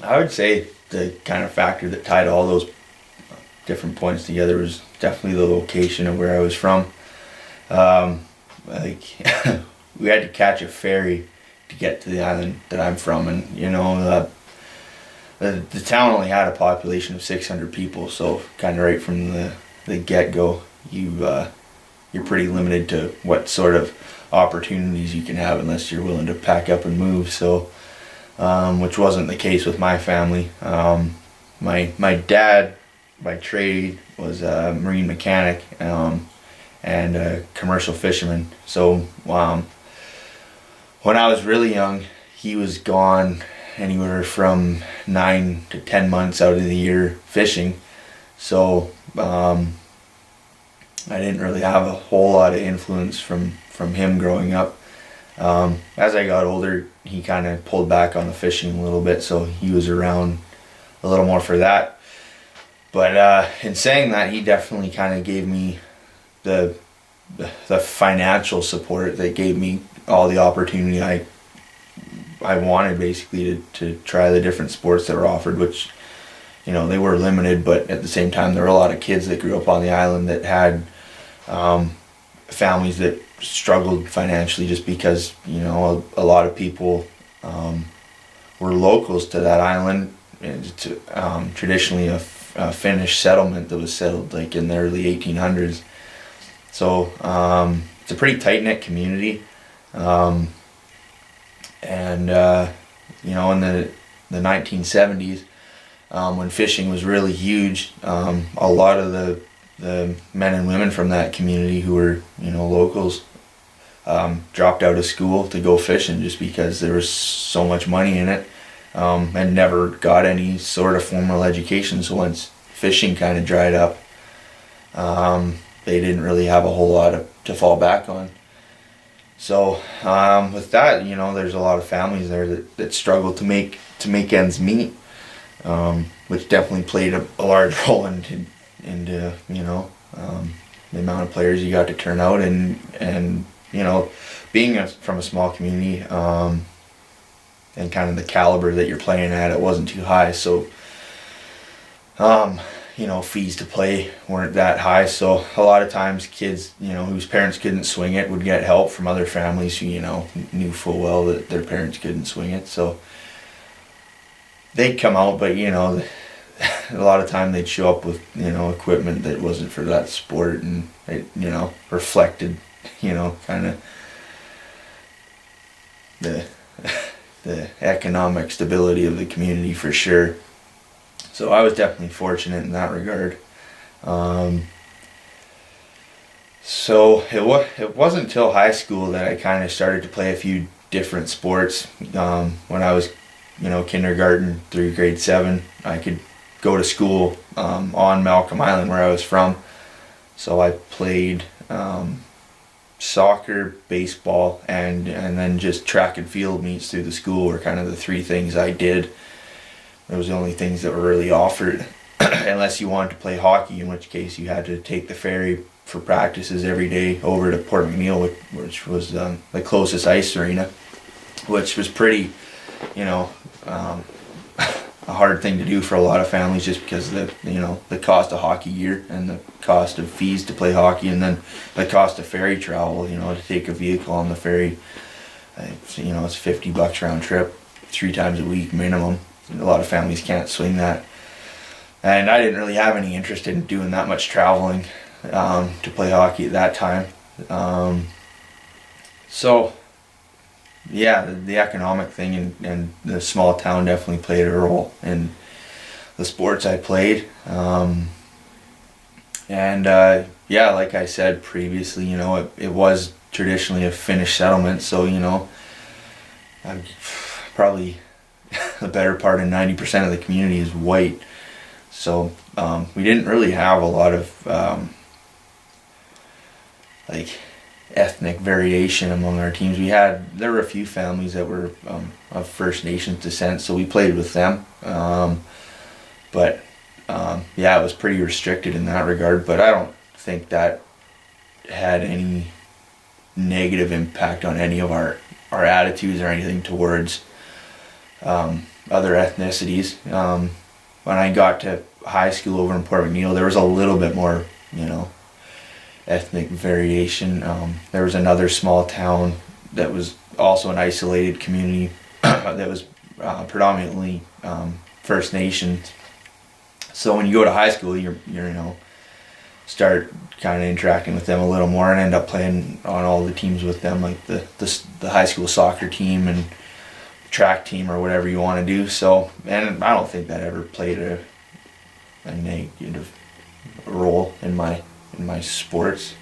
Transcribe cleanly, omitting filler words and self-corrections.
I would say the kind of factor that tied all those different points together was definitely the location of where I was from. Um, like we had to catch a ferry to get to the island that I'm from, and the town only had a population of 600 people, so kind of right from the get go, you're pretty limited to what sort of opportunities you can have unless you're willing to pack up and move. So, which wasn't the case with my family. My dad, by trade, was a marine mechanic and a commercial fisherman. So, when I was really young, he was gone anywhere from 9 to 10 months out of the year fishing. So I didn't really have a whole lot of influence from him growing up. As I got older, he kind of pulled back on the fishing a little bit, so he was around a little more for that. But in saying that, he definitely kind of gave me the the financial support that gave me all the opportunity I wanted, basically, to try the different sports that were offered, which, they were limited, but at the same time there were a lot of kids that grew up on the island that had families that struggled financially just because, a lot of people were locals to that island. It's traditionally a Finnish settlement that was settled like in the early 1800s. So it's a pretty tight-knit community. And in the 1970s, when fishing was really huge, a lot of the men and women from that community who were locals dropped out of school to go fishing just because there was so much money in it, and never got any sort of formal education. So once fishing kind of dried up, they didn't really have a whole lot to fall back on. So with that, there's a lot of families there that struggle to make ends meet, which definitely played a large role into the amount of players you got to turn out, and being from a small community, and kind of the caliber that you're playing at, it wasn't too high. So fees to play weren't that high, so a lot of times kids, whose parents couldn't swing it would get help from other families who, knew full well that their parents couldn't swing it, so they'd come out, but, a lot of time they'd show up with, equipment that wasn't for that sport, and it, reflected, kind of the, the economic stability of the community for sure. So I was definitely fortunate in that regard. So it wasn't until high school that I kind of started to play a few different sports. When I was, kindergarten through grade 7, I could go to school on Malcolm Island where I was from. So I played soccer, baseball, and then just track and field meets through the school were kind of the three things I did. It was the only things that were really offered, unless you wanted to play hockey, in which case you had to take the ferry for practices every day over to Port McNeill, which was the closest ice arena, which was pretty, a hard thing to do for a lot of families, just because the cost of hockey gear and the cost of fees to play hockey, and then the cost of ferry travel, to take a vehicle on the ferry. It's $50 round trip, 3 times a week minimum. A lot of families can't swing that, and I didn't really have any interest in doing that much traveling to play hockey at that time. So yeah, the economic thing and the small town definitely played a role in the sports I played. Yeah, like I said previously, it was traditionally a Finnish settlement, so I'm probably the better part of 90% of the community is white. So we didn't really have a lot of ethnic variation among our teams. There were a few families that were of First Nations descent, so we played with them. But it was pretty restricted in that regard. But I don't think that had any negative impact on any of our attitudes or anything towards other ethnicities. When I got to high school over in Port McNeill, there was a little bit more, ethnic variation. There was another small town that was also an isolated community that was predominantly First Nations. So when you go to high school, you're start kind of interacting with them a little more and end up playing on all the teams with them, like the high school soccer team and track team or whatever you want to do. So, and I don't think that ever played a negative role in my sports.